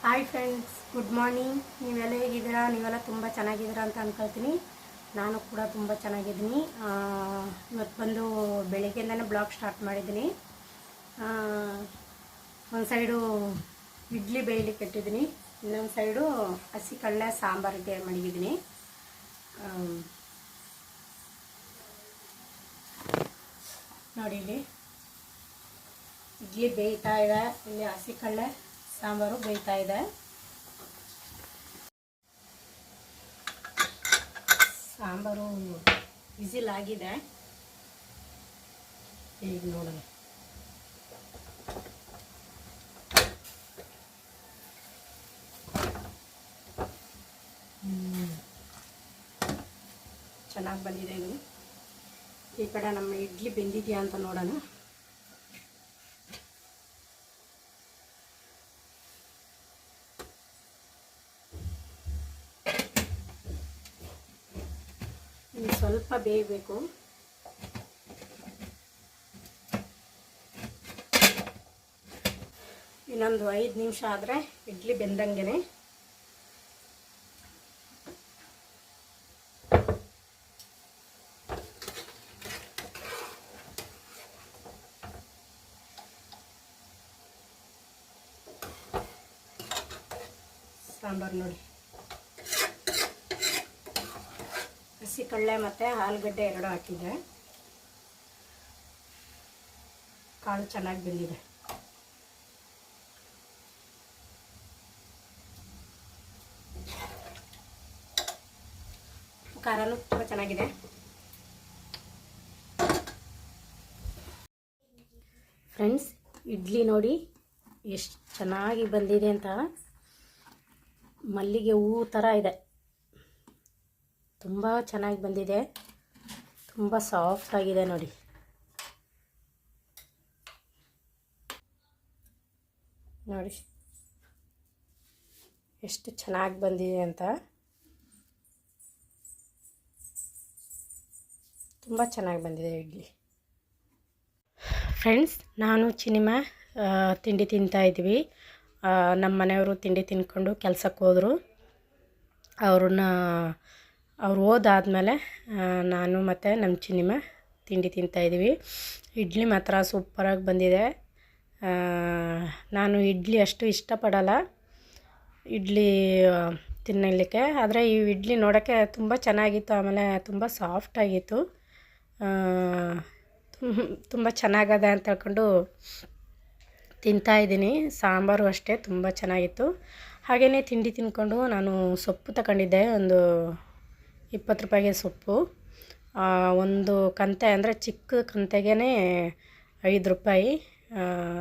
Hi friends, good morning. ನೀವೆಲ್ಲ ಹೇಗಿದ್ದೀರಾ? ನೀವೆಲ್ಲ ತುಂಬ ಚೆನ್ನಾಗಿದ್ದೀರಾ ಅಂತ ಅಂದ್ಕೊಳ್ತೀನಿ. ನಾನು ಕೂಡ ತುಂಬ ಚೆನ್ನಾಗಿದ್ದೀನಿ. ಇವತ್ತು ಬಂದು ಬೆಳಗ್ಗೆಯಿಂದನೇ ಬ್ಲಾಗ್ ಸ್ಟಾರ್ಟ್ ಮಾಡಿದ್ದೀನಿ. ಒಂದು ಸೈಡು ಇಡ್ಲಿ ಬೇಯಲಿಕ್ಕೆ ಇಟ್ಟಿದ್ದೀನಿ, ಇನ್ನೊಂದು ಸೈಡು ಹಸಿ ಕಡಲೆ ಸಾಂಬಾರಿಗೆ ಮಡಗಿದ್ದೀನಿ. ನೋಡಿ, ಇಲ್ಲಿ ಇಡ್ಲಿ ಬೇಯ್ತಾ ಇದೆ, ಇಲ್ಲಿ ಹಸಿ ಕಡಲೆ ಸಾಂಬಾರು ಬೇಯ್ತಾ ಇದೆ. ಸಾಂಬಾರು ವಿಸಿಲ್ ಆಗಿದೆ, ಈಗ ನೋಡೋಣ. ಚೆನ್ನಾಗಿ ಬಂದಿದೆ ಇದು. ಈ ಕಡೆ ನಮ್ಮ ಇಡ್ಲಿ ಬೆಂದಿದೆಯಾ ಅಂತ ನೋಡೋಣ. ಸ್ವಲ್ಪ ಬೇಯಬೇಕು. ಇನ್ನೊಂದು 5 ನಿಮಿಷ ಆದರೆ ಇಡ್ಲಿ ಬೆಂದಂಗೆ. ಸಾಂಬಾರು ನೋಡಿ, ಹಸಿ ಕಡಲೆ ಮತ್ತು ಆಲೂಗಡ್ಡೆ 2 ಹಾಕಿದ್ದೆ. ಕಾಳು ಚೆನ್ನಾಗಿ ಬೆಂದಿದೆ. ಖಾರನೂ ತುಂಬ ಚೆನ್ನಾಗಿದೆ. ಫ್ರೆಂಡ್ಸ್, ಇಡ್ಲಿ ನೋಡಿ ಎಷ್ಟು ಚೆನ್ನಾಗಿ ಬಂದಿದೆ ಅಂತ. ಮಲ್ಲಿಗೆ ಹೂವು ಥರ ಇದೆ, ತುಂಬ ಚೆನ್ನಾಗಿ ಬಂದಿದೆ, ತುಂಬ ಸಾಫ್ಟ್ ಆಗಿದೆ ನೋಡಿ. ನೋಡಿ ಎಷ್ಟು ಚೆನ್ನಾಗಿ ಬಂದಿದೆ ಅಂತ. ತುಂಬ ಚೆನ್ನಾಗಿ ಬಂದಿದೆ ಇಡ್ಲಿ. ಫ್ರೆಂಡ್ಸ್, ನಾನು ಚಿನಿಮಾ ತಿಂಡಿ ತಿಂತಾಯಿದ್ವಿ. ನಮ್ಮ ಮನೆಯವರು ತಿಂಡಿ ತಿನ್ಕೊಂಡು ಕೆಲಸಕ್ಕೆ ಹೋದರು. ಅವ್ರು ಹೋದಾದ್ಮೇಲೆ ನಾನು ಮತ್ತು ನಮ್ಮ ಚಿನಿಮಾ ತಿಂಡಿ ತಿಂತಾಯಿದ್ವಿ. ಇಡ್ಲಿ ಮಾತ್ರ ಸೂಪರಾಗಿ ಬಂದಿದೆ. ನಾನು ಇಡ್ಲಿ ಅಷ್ಟು ಇಷ್ಟಪಡಲ್ಲ, ಇಡ್ಲಿ ತಿನ್ನಲಿಕ್ಕೆ. ಆದರೆ ಈ ಇಡ್ಲಿ ನೋಡೋಕ್ಕೆ ತುಂಬ ಚೆನ್ನಾಗಿತ್ತು, ಆಮೇಲೆ ತುಂಬ ಸಾಫ್ಟಾಗಿತ್ತು. ತುಂಬ ಚೆನ್ನಾಗದೆ ಅಂತ ಹೇಳ್ಕೊಂಡು ತಿಂತಾಯಿದ್ದೀನಿ. ಸಾಂಬಾರು ಅಷ್ಟೇ ತುಂಬ ಚೆನ್ನಾಗಿತ್ತು. ಹಾಗೆಯೇ ತಿಂಡಿ ತಿಂದ್ಕೊಂಡು ನಾನು ಸೊಪ್ಪು ತಗೊಂಡಿದ್ದೆ, ಒಂದು 20 ರೂಪಾಯಿಗೆ ಸೊಪ್ಪು. ಒಂದು ಕಂತೆ ಅಂದರೆ ಚಿಕ್ಕ ಕಂತೆಗೇ 5 ರೂಪಾಯಿ.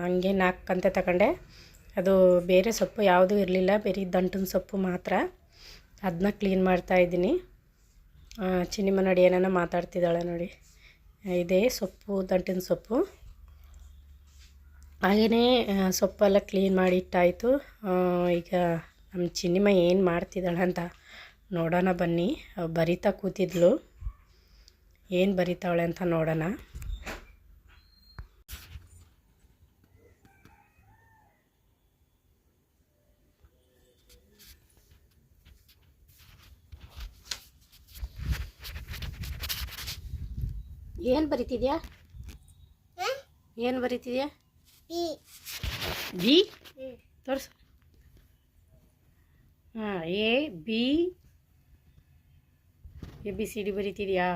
ಹಂಗೆ 4 ಕಂತೆ ತಗೊಂಡೆ. ಅದು ಬೇರೆ ಸೊಪ್ಪು ಯಾವುದೂ ಇರಲಿಲ್ಲ, ಬೇರೆ ದಂಟಿನ ಸೊಪ್ಪು ಮಾತ್ರ. ಅದನ್ನ ಕ್ಲೀನ್ ಮಾಡ್ತಾಯಿದ್ದೀನಿ. ಚಿನಿಮ ನೋಡಿ ಏನೇನೋ ಮಾತಾಡ್ತಿದ್ದಾಳೆ ನೋಡಿ. ಇದೇ ಸೊಪ್ಪು, ದಂಟಿನ ಸೊಪ್ಪು. ಹಾಗೆಯೇ ಸೊಪ್ಪೆಲ್ಲ ಕ್ಲೀನ್ ಮಾಡಿ ಇಟ್ಟಾಯಿತು. ಈಗ ನಮ್ಮ ಚಿನಿಮ ಏನು ಮಾಡ್ತಿದ್ದಾಳೆ ಅಂತ ನೋಡೋಣ ಬನ್ನಿ. ಬರಿತಾ ಕೂತಿದ್ಲು, ಏನು ಬರಿತಾವಳೆ ಅಂತ ನೋಡೋಣ. ಏನು ಬರಿತಿದ್ಯಾ? ಏನು ಬರಿತಿದ್ಯಾ? ಬಿ ತೋರಿಸು. ಹಾಂ, ABCD ಬರಿತಿದ್ಯಾ?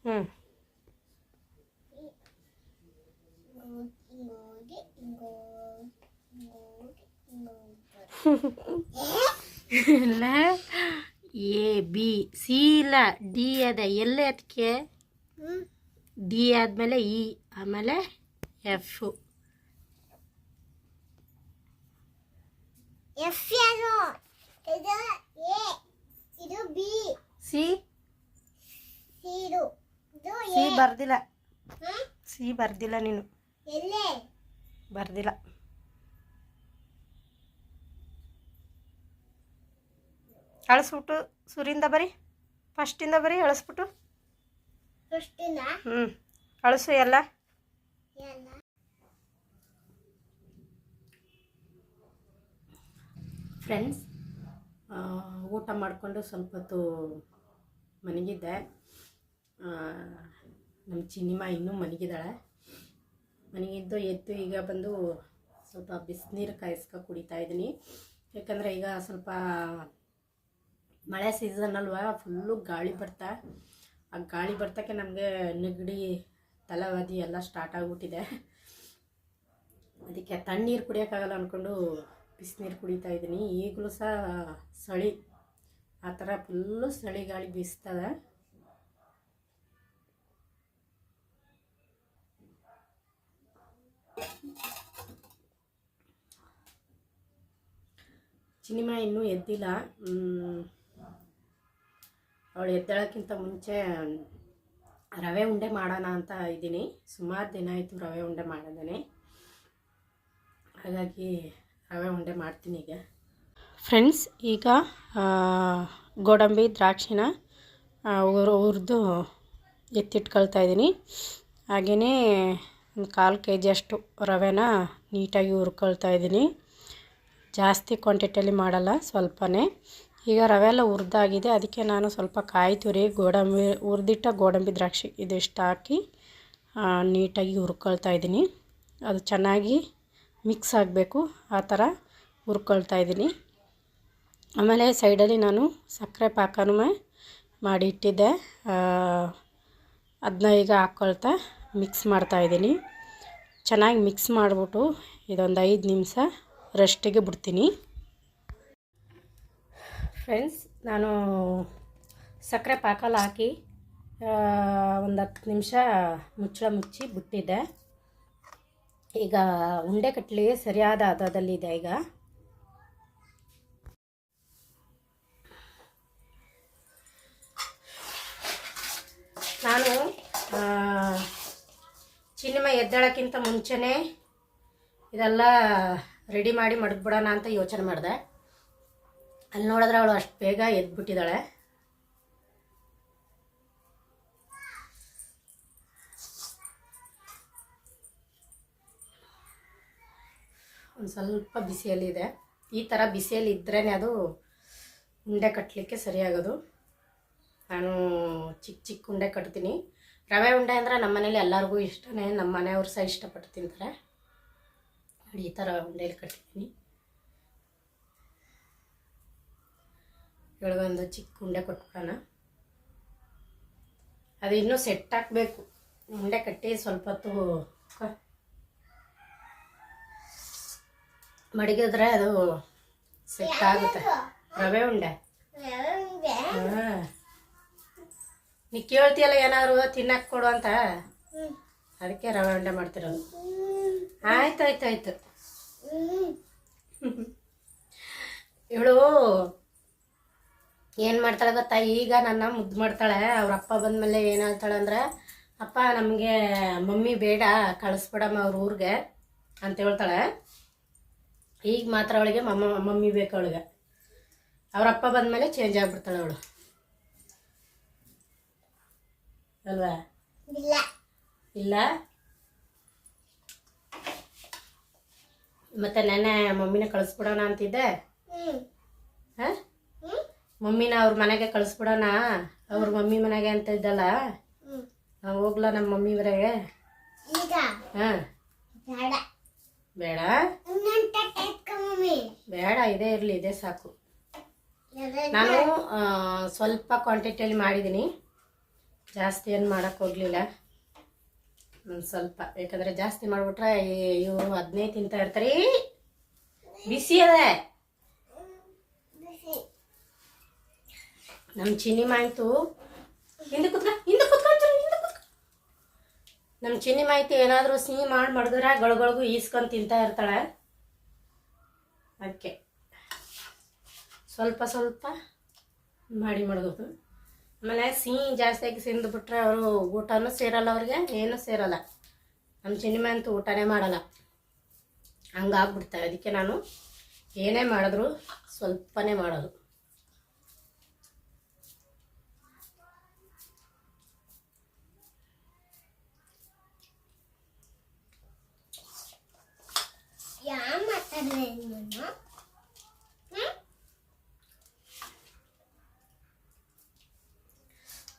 ಹ್ಞೂ, ಇಲ್ಲ AB C ಇಲ್ಲ, D ಅದ. ಎಲ್ಲೇ ಅದಕ್ಕೆ D ಆದಮೇಲೆ E, ಆಮೇಲೆ F. ಸಿ ಬರ್ದಿಲ್ಲ, ಸಿ ಬರ್ದಿಲ್ಲ, ನೀನು ಬರ್ದಿಲ್ಲ. ಅಳಿಸ್ಬಿಟ್ಟು ಸುರಿಂದ ಬರಿ, ಫಸ್ಟಿಂದ ಬರಿ, ಅಳಿಸ್ಬಿಟ್ಟು. ಅಳಿಸು ಎಲ್ಲ. ಫ್ರೆಂಡ್ಸ್, ಊಟ ಮಾಡಿಕೊಂಡು ಸ್ವಲ್ಪ ಹೊತ್ತು ಮನಗಿದ್ದೆ. ನಮ್ಮ ಚಿನ್ನಿಮ್ಮ ಇನ್ನೂ ಮನಗಿದ್ದಾಳೆ. ಮನಗಿದ್ದು ಎದ್ದು ಈಗ ಬಂದು ಸ್ವಲ್ಪ ಬಿಸಿನೀರು ಕಾಯಿಸ್ಕೊ ಕುಡಿತಾ ಇದ್ದೀನಿ. ಯಾಕಂದರೆ ಈಗ ಸ್ವಲ್ಪ ಮಳೆ ಸೀಸನ್ ಅಲ್ವಾ, ಫುಲ್ಲು ಗಾಳಿ ಬರ್ತಾ, ಆ ಗಾಳಿ ಬರ್ತಕ್ಕೆ ನಮಗೆ ನೆಗಡಿ ತಲೆವಾದಿ ಎಲ್ಲ ಸ್ಟಾರ್ಟ್ ಆಗಿಬಿಟ್ಟಿದೆ. ಅದಕ್ಕೆ ತಣ್ಣೀರು ಕುಡಿಯೋಕ್ಕಾಗಲ್ಲ ಅಂದ್ಕೊಂಡು ಬಿಸಿನೀರು ಕುಡಿತಾ ಇದ್ದೀನಿ. ಈಗಲೂ ಸಹ ಚಳಿ, ಆ ಥರ ಫುಲ್ಲು ಚಳಿ ಗಾಳಿ ಬೀಸ್ತದೆ. ಚಿನಿಮ ಇನ್ನೂ ಎದ್ದಿಲ್ಲ. ಅವಳು ಎದ್ದೇಳೋಕ್ಕಿಂತ ಮುಂಚೆ ರವೆ ಉಂಡೆ ಮಾಡೋಣ ಅಂತ ಇದ್ದೀನಿ. ಸುಮಾರು ದಿನ ಆಯಿತು ರವೆ ಉಂಡೆ ಮಾಡೋದೇ, ಹಾಗಾಗಿ ರವೆ ಉಂಡೆ ಮಾಡ್ತೀನಿ ಈಗ. ಫ್ರೆಂಡ್ಸ್, ಈಗ ಗೋಡಂಬಿ ದ್ರಾಕ್ಷಿನ ಹುರಿದು ಎತ್ತಿಟ್ಕೊಳ್ತಾ ಇದ್ದೀನಿ. ಹಾಗೆಯೇ ಒಂದು 1/4 kg ಅಷ್ಟು ರವೆನ ನೀಟಾಗಿ ಹುರ್ಕೊಳ್ತಾ ಇದ್ದೀನಿ. ಜಾಸ್ತಿ ಕ್ವಾಂಟಿಟಿಯಲ್ಲಿ ಮಾಡಲ್ಲ, ಸ್ವಲ್ಪನೇ. ಈಗ ರವೆ ಎಲ್ಲ ಹುರಿದಾಗಿದೆ, ಅದಕ್ಕೆ ನಾನು ಸ್ವಲ್ಪ ಕಾಯಿ ತುರಿ, ಗೋಡಂಬಿ, ಹುರಿದಿಟ್ಟ ಗೋಡಂಬಿ ದ್ರಾಕ್ಷಿ ಇದಿಷ್ಟು ಹಾಕಿ ನೀಟಾಗಿ ಹುರ್ಕೊಳ್ತಾ ಇದ್ದೀನಿ. ಅದು ಚೆನ್ನಾಗಿ ಮಿಕ್ಸ್ ಆಗಬೇಕು, ಆ ಥರ ಹುರ್ಕೊಳ್ತಾ ಇದ್ದೀನಿ. ಆಮೇಲೆ ಸೈಡಲ್ಲಿ ನಾನು ಸಕ್ಕರೆ ಪಾಕನೂ ಮಾಡಿ ಇಟ್ಟಿದ್ದೆ, ಅದನ್ನ ಈಗ ಹಾಕ್ಕೊಳ್ತಾ ಮಿಕ್ಸ್ ಮಾಡ್ತಾಯಿದ್ದೀನಿ. ಚೆನ್ನಾಗಿ ಮಿಕ್ಸ್ ಮಾಡಿಬಿಟ್ಟು ಇದೊಂದು 5 ನಿಮಿಷ ರೆಸ್ಟಿಗೆ ಬಿಡ್ತೀನಿ. ಫ್ರೆಂಡ್ಸ್, ನಾನು ಸಕ್ಕರೆ ಪಾಕಲ್ಲಿ ಹಾಕಿ ಒಂದು 10 ನಿಮಿಷ ಮುಚ್ಚಳ ಮುಚ್ಚಿ ಬಿಟ್ಟಿದ್ದೆ. ಈಗ ಉಂಡೆ ಕಟ್ಟಲಿಗೆ ಸರಿಯಾದ ಹದದಲ್ಲಿದೆ. ಈಗ ನಾನು ಚಿನ್ನಿಮ ಎದ್ದೇಳೋಕ್ಕಿಂತ ಮುಂಚೆನೇ ಇದೆಲ್ಲ ರೆಡಿ ಮಾಡಿ ಮಡಗ್ಬಿಡೋಣ ಅಂತ ಯೋಚನೆ ಮಾಡಿದೆ. ಅಲ್ಲಿ ನೋಡಿದ್ರೆ ಅವಳು ಅಷ್ಟು ಬೇಗ ಎದ್ಬಿಟ್ಟಿದ್ದಾಳೆ. ಒಂದು ಸ್ವಲ್ಪ ಬಿಸಿಯಲ್ಲಿದೆ. ಈ ಥರ ಬಿಸಿಯಲ್ಲಿ ಇದ್ರೇ ಅದು ಉಂಡೆ ಕಟ್ಟಲಿಕ್ಕೆ ಸರಿಯಾಗೋದು. ನಾನು ಚಿಕ್ಕ ಚಿಕ್ಕ ಉಂಡೆ ಕಟ್ತೀನಿ. ರವೆ ಉಂಡೆ ಅಂದರೆ ನಮ್ಮ ಮನೇಲಿ ಎಲ್ಲರಿಗೂ ಇಷ್ಟನೇ, ನಮ್ಮ ಮನೆಯವ್ರು ಸಹ ಇಷ್ಟಪಟ್ಟು ತಿಂತಾರೆ. ಈ ಥರ ಉಂಡೆಯಲ್ಲಿ ಕಟ್ಟಿದ್ದೀನಿ. ಇವಾಗೊಂದು ಚಿಕ್ಕ ಉಂಡೆ ಕೊಟ್ಬಿಡೋಣ. ಅದು ಇನ್ನೂ ಸೆಟ್ ಹಾಕಬೇಕು. ಉಂಡೆ ಕಟ್ಟಿ ಸ್ವಲ್ಪ ಹೊತ್ತು ಮಡಗಿದ್ರೆ ಅದು ಸೆಟ್ ಆಗುತ್ತೆ. ರವೆ ಉಂಡೆ ನೀ ಕೇಳ್ತೀಯಲ್ಲ ಏನಾದ್ರು ತಿನ್ನಕ್ಕೆ ಕೊಡು ಅಂತ, ಅದಕ್ಕೆ ರವೆ ಉಂಡೆ ಮಾಡ್ತಿರೋದು. ಆಯ್ತಾಯ್ತಾಯ್ತು. ಇವಳು ಏನು ಮಾಡ್ತಾಳೆ ಗೊತ್ತಾ, ಈಗ ನನ್ನ ಮುದ್ದು ಮಾಡ್ತಾಳೆ. ಅವ್ರ ಅಪ್ಪ ಬಂದಮೇಲೆ ಏನು ಹೇಳ್ತಾಳೆ ಅಂದರೆ, ಅಪ್ಪ ನಮಗೆ ಮಮ್ಮಿ ಬೇಡ, ಕಳಿಸ್ಬಿಡಮ್ಮ ಅವ್ರ ಊರಿಗೆ ಅಂತ ಹೇಳ್ತಾಳೆ. ಈಗ ಮಾತ್ರ ಅವಳಿಗೆ ಮಮ್ಮಿ ಬೇಕು ಅವಳಿಗೆ. ಅವರಪ್ಪ ಬಂದಮೇಲೆ ಚೇಂಜ್ ಆಗಿಬಿಡ್ತಾಳೆ ಅವಳು, ಅಲ್ವಾ? ಇಲ್ಲ ಮತ್ತೆ ನೆನ್ನೆ ಮಮ್ಮಿನ ಕಳಿಸ್ಬಿಡೋಣ ಅಂತಿದ್ದೆ. ಹಾಂ, ಮಮ್ಮಿನ ಅವ್ರ ಮನೆಗೆ ಕಳಿಸ್ಬಿಡೋಣ, ಅವ್ರ ಮಮ್ಮಿ ಮನೆಗೆ ಅಂತ ಇದ್ದಲ್ಲ, ನಾವು ಹೋಗ್ಲಾ ನಮ್ಮ ಮಮ್ಮಿ ಮನೆಗೆ? ಹಾಂ, ಬೇಡ ಬೇಡ, ಇದೇ ಇರಲಿ, ಇದೇ ಸಾಕು. ನಾನು ಸ್ವಲ್ಪ ಕ್ವಾಂಟಿಟಿಯಲ್ಲಿ ಮಾಡಿದ್ದೀನಿ, ಜಾಸ್ತಿ ಏನು ಮಾಡೋಕ್ಕೆ ಹೋಗಲಿಲ್ಲ. ಒಂದು ಸ್ವಲ್ಪ, ಯಾಕಂದರೆ ಜಾಸ್ತಿ ಮಾಡಿಬಿಟ್ರೆ ಇವರು ಅದನ್ನೇ ತಿಂತಾ ಇರ್ತಾರೆ. ಬಿಸಿ ಅದೇ ನಮ್ಮ ಚಿನ್ನಿಮ ಆಯಿತು. ಹಿಂದೆ ಕುತ್ಕೊಂಡ್ರಿ. ನಮ್ಮ ಚಿನ್ನಿಮ ಆಯ್ತು ಏನಾದರೂ ಸಿಹಿ ಮಾಡಿ ಮಡಗಿದ್ರೆ ಗಳಿಗಳಿಗೂ ಈಸ್ಕೊಂಡು ತಿಂತಾ ಇರ್ತಾಳೆ. ಅದಕ್ಕೆ ಸ್ವಲ್ಪ ಸ್ವಲ್ಪ ಮಾಡಿ ಮಡಗೋದು. ಆಮೇಲೆ ಸಿಹಿ ಜಾಸ್ತಿಯಾಗಿ ಸಿಂದುಬಿಟ್ರೆ ಅವರು ಊಟನೂ ಸೇರಲ್ಲ, ಅವ್ರಿಗೆ ಏನೂ ಸೇರಲ್ಲ. ನಮ್ಮ ಚಿನ್ನಿಮ ಅಂತೂ ಊಟನೇ ಮಾಡಲ್ಲ, ಹಂಗಾಗ್ಬಿಡ್ತಾರೆ. ಅದಕ್ಕೆ ನಾನು ಏನೇ ಮಾಡಿದ್ರು ಸ್ವಲ್ಪನೇ ಮಾಡೋದು. ಯಾವ ಮಾತಾಡ್ತೀನಿ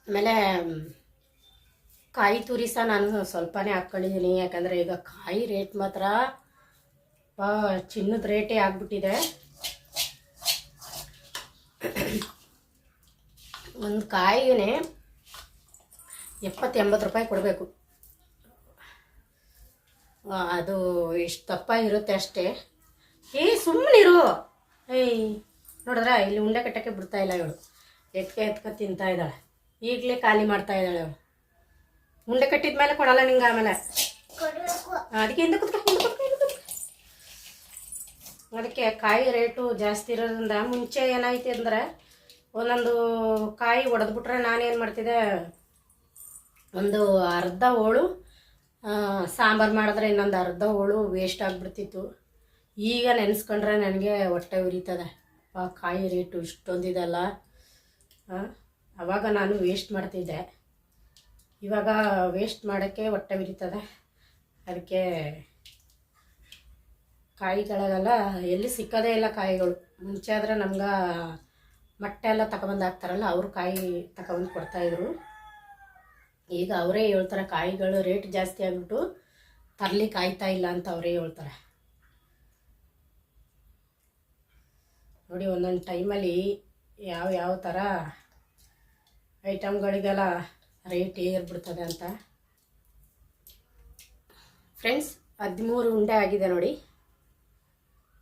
ಆಮೇಲೆ ಕಾಯಿ ತುರಿ ಸಹ ನಾನು ಸ್ವಲ್ಪನೇ ಹಾಕ್ಕೊಂಡಿದ್ದೀನಿ, ಯಾಕಂದರೆ ಈಗ ಕಾಯಿ ರೇಟ್ ಮಾತ್ರ ಚಿನ್ನದ ರೇಟೇ ಆಗಿಬಿಟ್ಟಿದೆ. ಒಂದು ಕಾಯಿಗೆ 70-80 ರೂಪಾಯಿ ಕೊಡಬೇಕು. ಅದು ಎಷ್ಟು ದಪ್ಪ ಇರುತ್ತೆ ಅಷ್ಟೇ. ಸುಮ್ಮನಿರು. ನೋಡಿದ್ರ ಇಲ್ಲಿ ಉಂಡೆ ಕಟ್ಟಕ್ಕೆ ಬಿಡ್ತಾ ಇಲ್ಲ ಇವಳು. ಎತ್ಕ ತಿಂತಾ ಇದ್ದಾಳೆ. ಈಗಲೇ ಖಾಲಿ ಮಾಡ್ತಾ ಇದ್ದಾಳೆ ಅವಳು. ಉಂಡೆ ಕಟ್ಟಿದ ಮೇಲೆ ಕೊಡಲ್ಲ ನಿಂಗೆ. ಆಮೇಲೆ ಅದಕ್ಕೆ ಅದಕ್ಕೆ ಕಾಯಿ ರೇಟು ಜಾಸ್ತಿ ಇರೋದ್ರಿಂದ ಮುಂಚೆ ಏನಾಯ್ತು ಅಂದರೆ ಒಂದೊಂದು ಕಾಯಿ ಒಡೆದ್ಬಿಟ್ರೆ ನಾನೇನು ಮಾಡ್ತಿದ್ದೆ, ಒಂದು ಅರ್ಧ ಹೋಳು ಸಾಂಬಾರು ಮಾಡಿದ್ರೆ ಇನ್ನೊಂದು ಅರ್ಧ ಹೋಳು ವೇಸ್ಟ್ ಆಗಿಬಿಡ್ತಿತ್ತು. ಈಗ ನೆನೆಸ್ಕೊಂಡ್ರೆ ನನಗೆ ಹೊಟ್ಟೆ ಉರಿತದೆ. ಕಾಯಿ ರೇಟು ಇಷ್ಟೊಂದಿದೆಲ್ಲ. ಆವಾಗ ನಾನು ವೇಸ್ಟ್ ಮಾಡ್ತಿದ್ದೆ, ಇವಾಗ ವೇಸ್ಟ್ ಮಾಡೋಕ್ಕೆ ಹೊಟ್ಟೆ ಉರಿತದೆ. ಅದಕ್ಕೆ ಕಾಯಿಗಳಿಗೆಲ್ಲ ಎಲ್ಲಿ ಸಿಕ್ಕೋದೇ ಇಲ್ಲ ಕಾಯಿಗಳು. ಮುಂಚೆ ಆದರೆ ನಮ್ಗೆ ಮೊಟ್ಟೆ ಎಲ್ಲ ತಗೊಬಂದು ಹಾಕ್ತಾರಲ್ಲ, ಅವರು ಕಾಯಿ ತಗೊಬಂದು ಕೊಡ್ತಾಯಿದ್ರು. ಈಗ ಅವರೇ ಹೇಳ್ತಾರೆ ಕಾಯಿಗಳು ರೇಟ್ ಜಾಸ್ತಿ ಆಗಿಬಿಟ್ಟು ತರಲಿಕ್ಕೆ ಆಯ್ತಾ ಇಲ್ಲ ಅಂತ ಅವರೇ ಹೇಳ್ತಾರೆ. ನೋಡಿ, ಒಂದೊಂದು ಟೈಮಲ್ಲಿ ಯಾವ ಥರ ಐಟಮ್ಗಳಿಗೆಲ್ಲ ರೇಟ್ ಏರ್ಬಿಡ್ತದೆ ಅಂತ. ಫ್ರೆಂಡ್ಸ್, 13 ಉಂಡೆ ಆಗಿದೆ ನೋಡಿ.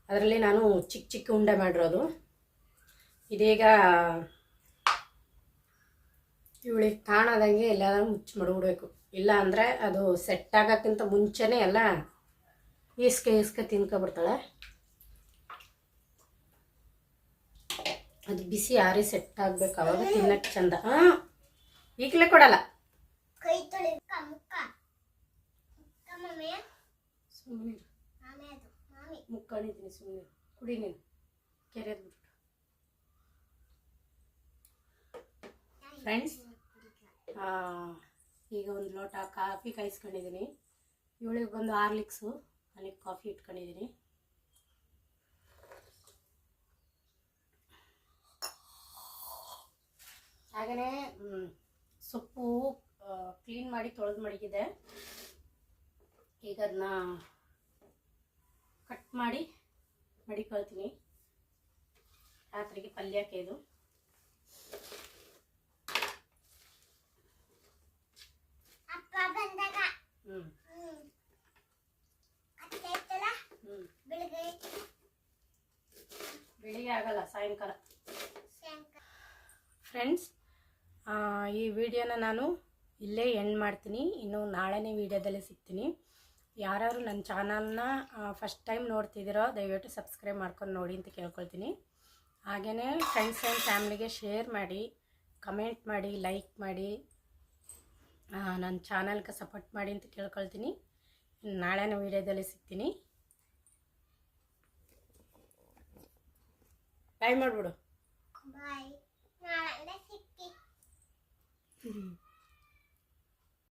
ಅದರಲ್ಲಿ ನಾನು ಚಿಕ್ಕ ಚಿಕ್ಕ ಉಂಡೆ ಮಾಡಿರೋದು. ಇದೀಗ ಇವಳಿಗೆ ಕಾಣೋದಂಗೆ ಎಲ್ಲಾದ್ರೂ ಮುಚ್ಚಿ ಮಡಗ್ಬಿಡ್ಬೇಕು. ಇಲ್ಲ ಅಂದರೆ ಅದು ಸೆಟ್ ಆಗೋಕ್ಕಿಂತ ಮುಂಚೆನೇ ಎಲ್ಲ ಈಸ್ಕೆ ತಿನ್ಕೊಬಿಡ್ತಾಳೆ. ಅದು ಬಿಸಿ ಆರಿ ಸೆಟ್ ಆಗಬೇಕು, ಅವಾಗ ತಿನ್ನಕ್ಕೆ ಚಂದ. ಈಗಲೇ ಕೊಡಲ್ಲ. ಸುಮ್ಮನೆ ಮುಕ್ಕೊಂಡಿದ್ದೀನಿ, ಸುಮ್ಮನೆ ಕುಡಿ ನೀನು. ಕೆರೆದು ಫ್ರೆಂಡ್ಸ್, ಈಗ ಒಂದು ಲೋಟ ಕಾಫಿ ಕಾಯಿಸ್ಕೊಂಡಿದ್ದೀನಿ. ಇವಳಿಗೆ ಬಂದು ಹಾರ್ಲಿಕ್ಸು, ನನಗೆ ಕಾಫಿ ಇಟ್ಕೊಂಡಿದ್ದೀನಿ. ಹಾಗೆಯೇ ಸೊಪ್ಪು ಕ್ಲೀನ್ ಮಾಡಿ ತೊಳೆದು ಮಡಗಿದೆ. ಈಗ ಅದನ್ನ ಕಟ್ ಮಾಡಿ ಮಡಿಕೊಳ್ತೀನಿ. ರಾತ್ರಿಗೆ ಪಲ್ಯಕ್ಕೆ ಇದು. ಬೆಳಿಗ್ಗೆ ಆಗಲ್ಲ, ಸಾಯಂಕಾಲ. ಫ್ರೆಂಡ್ಸ್, ಈ ವಿಡಿಯೋನ ನಾನು ಇಲ್ಲೇ ಎಂಡ್ ಮಾಡ್ತೀನಿ. ಇನ್ನು ನಾಳೆನೇ ವಿಡಿಯೋದಲ್ಲೇ ಸಿಗ್ತೀನಿ. ಯಾರು ನನ್ನ ಚಾನಲ್ನ ಫಸ್ಟ್ ಟೈಮ್ ನೋಡ್ತಿದ್ದೀರೋ ದಯವಿಟ್ಟು ಸಬ್ಸ್ಕ್ರೈಬ್ ಮಾಡ್ಕೊಂಡು ನೋಡಿ ಅಂತ ಕೇಳ್ಕೊಳ್ತೀನಿ. ಹಾಗೆಯೇ ಫ್ರೆಂಡ್ಸ್ ಆ್ಯಂಡ್ ಫ್ಯಾಮ್ಲಿಗೆ ಶೇರ್ ಮಾಡಿ, ಕಮೆಂಟ್ ಮಾಡಿ, ಲೈಕ್ ಮಾಡಿ, ನನ್ನ ಚಾನಲ್ಗೆ ಸಪೋರ್ಟ್ ಮಾಡಿ ಅಂತ ಕೇಳ್ಕೊಳ್ತೀನಿ. ನಾಳೆನ ವಿಡಿಯೋದಲ್ಲಿ ಸಿಗ್ತೀನಿ. ಬಾಯ್ ಮಾಡಿಬಿಡು. ಬಾಯ್.